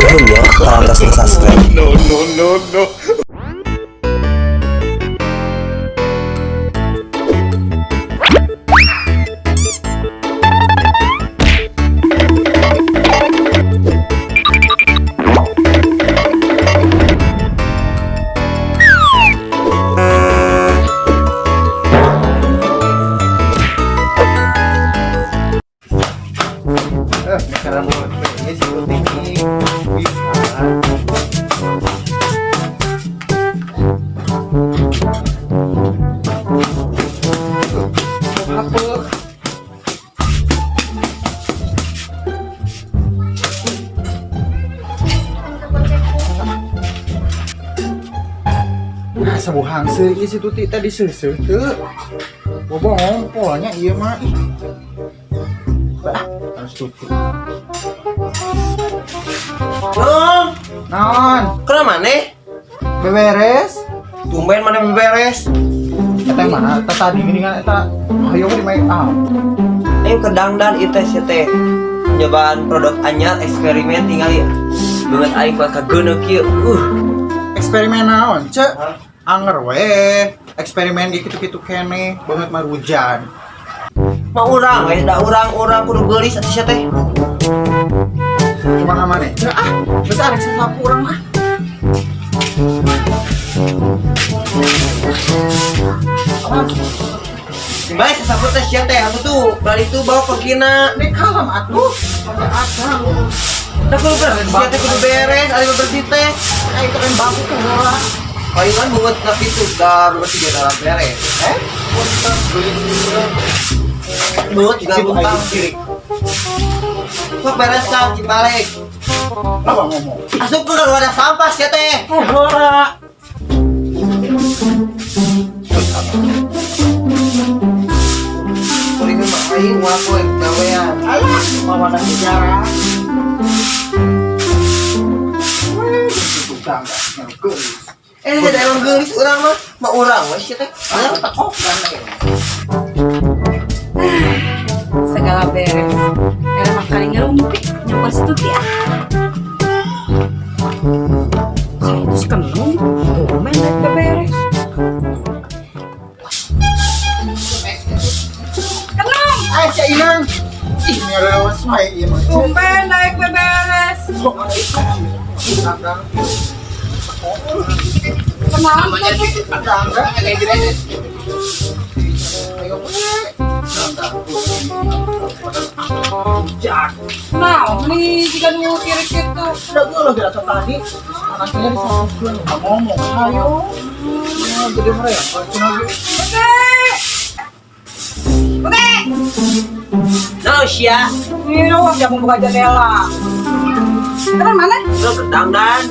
Duhun ya, kalau subscribe. No. Sekarang mau ini si penting sebuah hangseur ieu si Tuti tadi seuseuh teu. Bobo ngompolnya ieu mah. Harus Tuti. Naon? Kenapa maneh? Beberes? Tumben mana beberes? Eta mana? Eta tadi geuningan eta hayo di make up. Aing kedangdan ieu teh teh. Penyobaan produk anyar eksperimen tinggal ieu. Banget aing kuat kageuneuh kieu. Eksperimen naon, Cek? Anger we. Eksperimen gitu-gitu kene banget mah hujan. Mau urang we, da urang kudu geulis atuh sia teh. Cuma ka maneh? Geus arek sasapu urang mah. Baik sesabut teh sia teh atuh tuh, balik tuh bawa pergina. Nek kalem atuh. Sampai asal. Da kudu beres sia teh kudu beres, ari bersih teh. Ai itu kan babu tuh orang. Kayu kan bunget na pintu da bersih dia dalam beres. Punten beli Bunget juga buntang. Sok beres ka Cipalek. apa ngomong? Asup tuh ada sampah sia teh. Ora. Kuring mah aing wae gawean. Alah, mama nang bicara. Tukang geus. Da emang geulis urang mah urang we sia teh. Segala beres. Era makan ngerumpik nyoba Tuti ah. Saya itu sekenung, tuh main naik beberes. Kenung, Ai cak inang. Ih, nyarawas wae ieu mah. tumben naik beberes. Kok ada itu? Tanggang. Kenapa? Tanggang kayak gini. Ayo jak. Nah, ini jika dulu kiri gitu. Udah gue lo biasa tadi. Anaknya disambungkan ngomong. Ayo. Jadi mereka. Cuma Oke. Oke. Nah sia, Ini dong, jangan buka jendela. Kalian mana? lu kedangdan.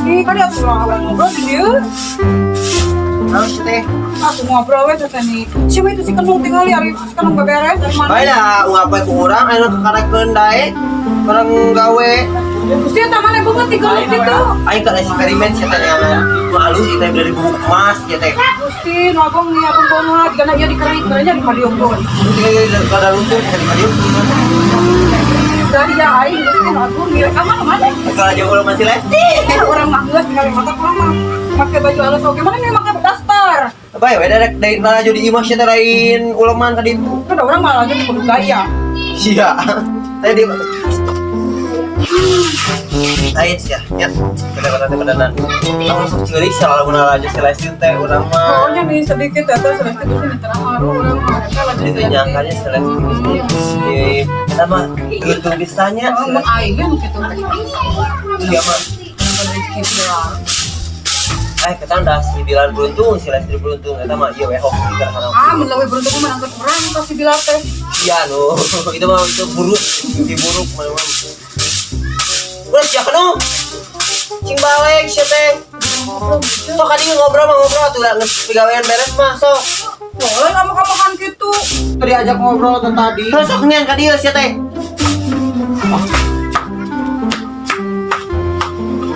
Ini kan dia pulang ngobrol di dia. Nah sia teh. Aku ngobrol wes tadi. Siapa itu si Kenung tinggal di hari si Kenung beberes dari mana? Bae da ngapae ku urang anu kakarekeun dae. Bareng gawe. Gusti eta mana banget tinggal di situ. Aing kan eksperimen sia teh nu alus ieu teh dari bubuk emas sia teh. Gusti, abang nih abang bono lagi karena dia dikerik kerja di Madiongkon. Kada luntur dari kadieu. Dari ya aing gusti abang nih rekaman mana? Kalau aja ulah masih lesti. Orang manggas tinggal di mata mama. Pakai baju alas oke mana nih pakai daster. Bae we dari narajo di imah sia teh lain uleman ka ditu. Kan ada orang malah jadi kudu gaya. Sia. Tadi lain sia, ya. Benar-benar. Langsung ceurik salah benar aja Celeste teh urang mah. Pokoknya nih sedikit atau Celeste di sini terharu orang mereka lagi Itu nyangkanya Celeste di kita mah gitu bisanya. Mun aing ge gitu. Iya mah. Kita udah 9 beruntung, Celeste beruntung. Kita mah iya we hoki kita kana. Mun leuwih beruntung mah nangkep orang pasti bila teh. Iya no, itu mah itu buruk, di buruk mah. Udah siap nu. Cing balik sia teh. Sok kadi ngobrol tuh geus pigawean beres mah sok. Boleh kamu-kamukan gitu. tadi ajak ngobrol tuh tadi. Terus sok nyen ka dieu sia teh.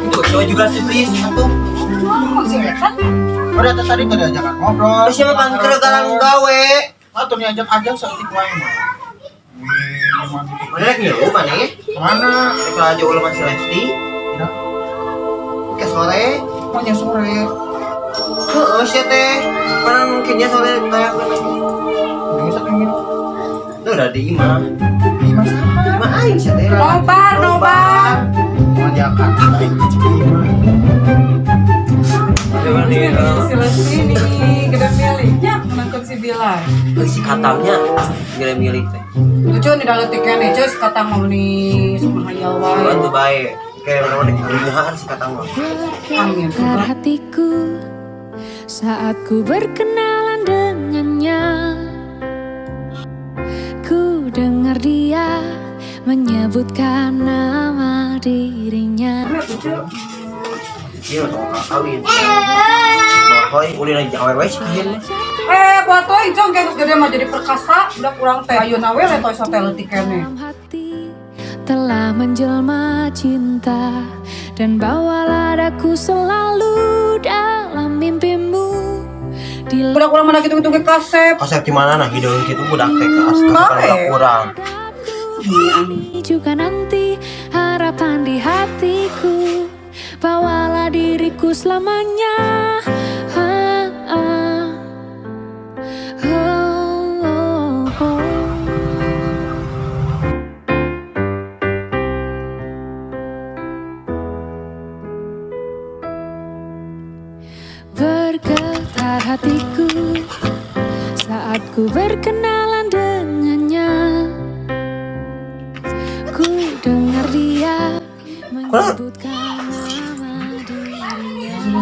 Itu coba juga surprise atuh. Udah tuh tadi ajak ngobrol. Terus mah pan garang gawe. Atuh nih ajak saeutik wae mah. Mana ngilu mana? Mana? Sekolah aja ulah masih Lesti. Ke sore. Pokoknya sore. Heeh, sia teh. Pan mungkinnya sore kayak Bisa pengen. itu udah di imah. Lima sama. Imah aing sia teh. Nobar. Mau Jakarta aing cek Jangan di Si Lesti nih, gede miliknya menangkap si Bilal. si katangnya gede milik teh. Lucu nih dalam tiket nih, cuy, kata mau nih sama hayal wae. Bantu baik. Kayak mana kelingahan si katang mah. Amin. Terbakar hatiku saat ku berkenalan dengannya. Ku dengar dia menyebutkan nama dirinya. Iya, kawin. Boy, udah lagi awewe sih kayaknya. Buat toy, jong kayak gede mah jadi perkasa, udah kurang teh. Ayo nawe le toy hotel tiketnya. Dalam hati telah menjelma cinta, dan bawalah aku selalu dalam mimpimu. Udah kurang mana gitu ke kasep. Kasep di mana nah hidung gitu budak teh kasepan udah kurang. Juga nanti harapan di hatiku, bawalah diriku selamanya. Bergetar hatiku saat ku berkenalan dengannya. Ku dengar dia menyebutkan nama dirinya.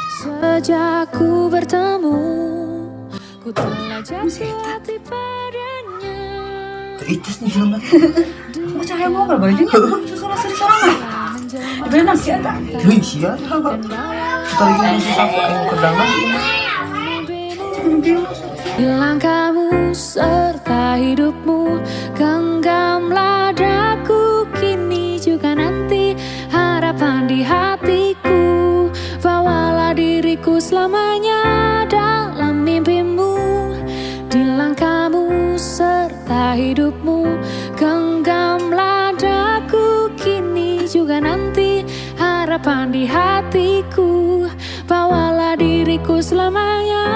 Sejak ku bertemu, ku telah jatuh hati padanya. Itis nih jelema. Mau cahaya mau berapa aja nih? Susah masih di sana. Bener nasi ada. Heuh sia. Sekali ini susah kok aing kedangan. Hilang kamu serta hidupmu, genggamlah daku kini juga nanti harapan di hatiku, bawalah diriku selamanya dalam mimpimu. Di langkahmu serta hidupmu, genggamlah daku kini juga nanti harapan di hatiku, bawalah diriku selamanya.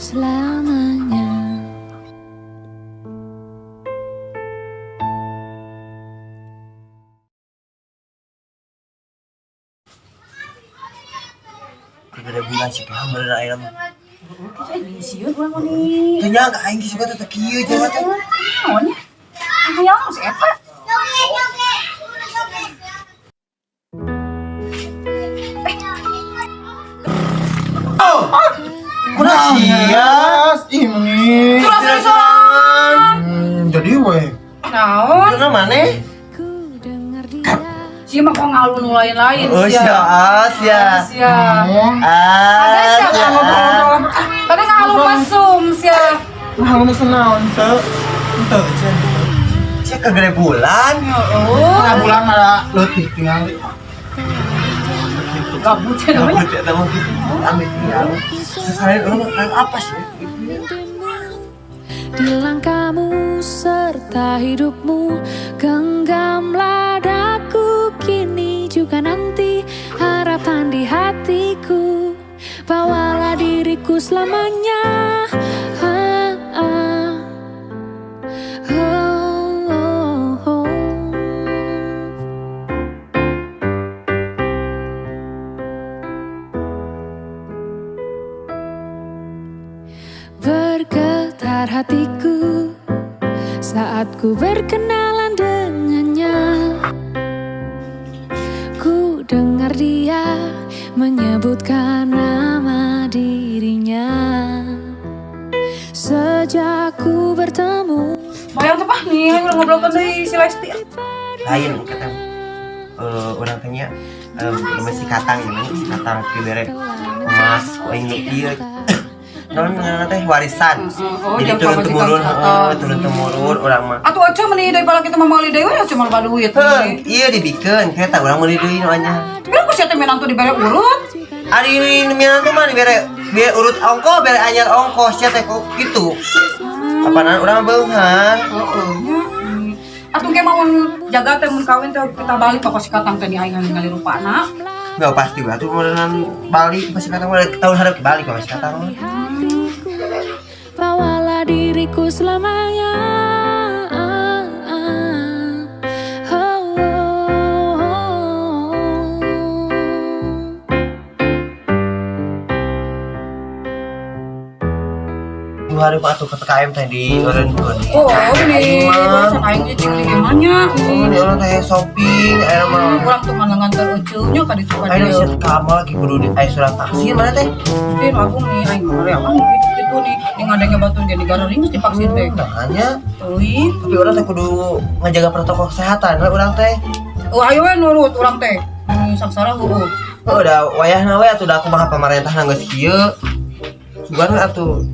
Selamanya. Ada bulan sih kan bener ayam. Siun ulang nih. Tanya enggak aing geus batu teh kieu jelema teh. Naon ya? Hayal si eta. Kunaon sia? ini. Jadi weh. Naon? Kunaon maneh? Ku dengar dia Si mah kok ngalun lain-lain Oh sia, sia. Sia. Ada Ah, sia ngobrol. Tadi ngalun masum sia. Nah, lu senaon teu? Teu cen. sia kagede bulan. Nah, bulan ada leutik tinggal. Gabut sih namanya. Gabut eta mah gitu. Amit tinggal. Sekali orang kayak apa sih? mimpimu. Di langkahmu serta hidupmu, genggamlah daku kini juga nanti harapan di hatiku, bawalah diriku selamanya. Bergetar hatiku saat ku berkenalan dengannya. Ku dengar dia menyebutkan nama dirinya. Sejak ku bertemu, Bayang tepah nih, udah ngobrolkan dari si Lesti. Lain kata orang tanya si katang ini si katang dibere emas aing nu ieu non teh warisan. Oh, Jadi jam kebajikan turun temurun orang mah. Atuh aja meuni deui bala kita meuli deui we cuma loba duit. Iya dibikeun kita urang meuli deui nu anya. Bila ku sia teh menantu dibere urut. Ari ini mian tuh mah bere urut ongko bere anyar ongkos sia teh kok kitu. Apaan urang beunghar. Heeh. Atuh ge mau jaga teh mun kawin teh kita balik pokok si katang teh aing ningali rupana. Enggak pasti gua tuh modelan balik pasti kata tahun harap balik masih kata Bawalah diriku selamanya. dua hari pak tuh ke TKM tadi orang Oh, ini barusan aing jeung di gimana? ini orang teh shopping ayo mah Urang tuh mana nganter euceunya ka ditu ka ayo dieu. sih kamu lagi kudu di ayo surat vaksin mana teh Din aku nih aing mah reawan gitu nih ngadenge batur ge negara ringis divaksin teh. makanya Teuing. tapi orang teh kudu ngejaga protokol kesehatan lah orang teh Oh, ayo we nurut urang teh. Saksara heueuh. oh udah wayahna we atuh udah aku mah pemerintah nanggeus kieu sugan atuh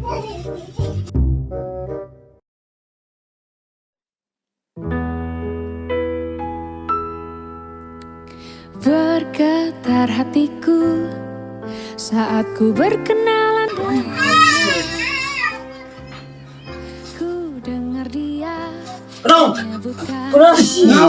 Bergetar hatiku saat ku berkenalan dengannya. Ku dengar dia Dong, menyebutkan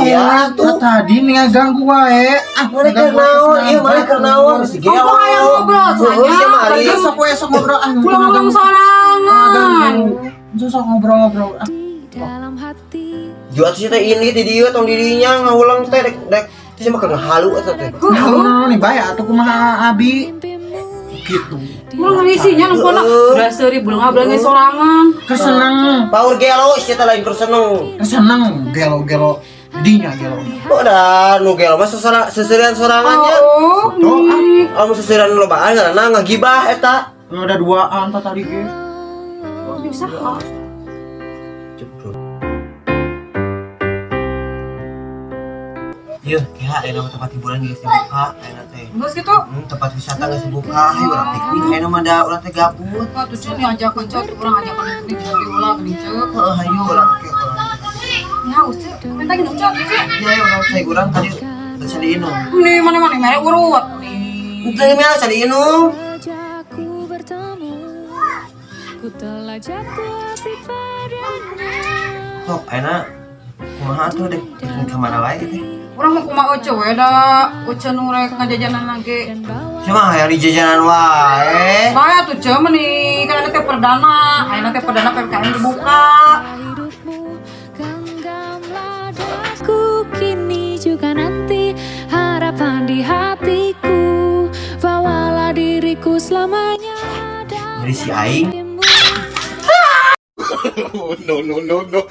iya tuh tadi nih ganggu wae. mana kernaon, iya mana kernaon, si gelo. Apa yang ngobrol saya? Besok we sok ngobrol Pulang ngomong sorangan. Sok ngobrol-ngobrol. di dalam hati. Jual sih teh ini di dia tong dirinya ngahulang teh dek sih mah halu eta teh. Nah, nih bayar atuh kumaha abi. Gitu. Pulang ngisinya numpuna. Udah seuri bulang ngabrol sorangan. Keseneng. Power gelo sih teh lain kerseneng. Keseneng gelo-gelo dinya gelo. Kok dah nu gelo mah seserian sorangannya. Oh, Tuh, Anu seserian lobaan ngaranna ngagibah eta. ada duaan tadi ge. bisa kok. Iya, ya enak tempat hiburan geus dibuka, enak teh. Terus gitu. Tempat wisata geus dibuka, hayu urang piknik enak mah da urang teh gabut. Wah, tuh cuy ngajak kencot, urang ajakan di jadi ulah geuning ceuk. Heeh, hayu urang ke urang. Ya, usah. Minta gini cok. Ya urang teh urang tadi bisa diinum. Nih, mana-mana mere urut. Nih. Tadi mah bisa diinum. Sejak ku bertemu, ku telah jatuh hati padanya. Sok enak. Kumaha tuh deh, bikin kamar wae teh. Urang mau kumaha euceu we da, euceu nu rek ngajajanan lagi. Cuma hayang di jajanan wae. Bae atuh ceu meuni kan teh perdana, ayeuna teh perdana PPKM dibuka. Hidupmu genggamlah daku kini juga nanti harapan di hatiku bawalah diriku selamanya Jadi si aing darimu. No, no, no, no.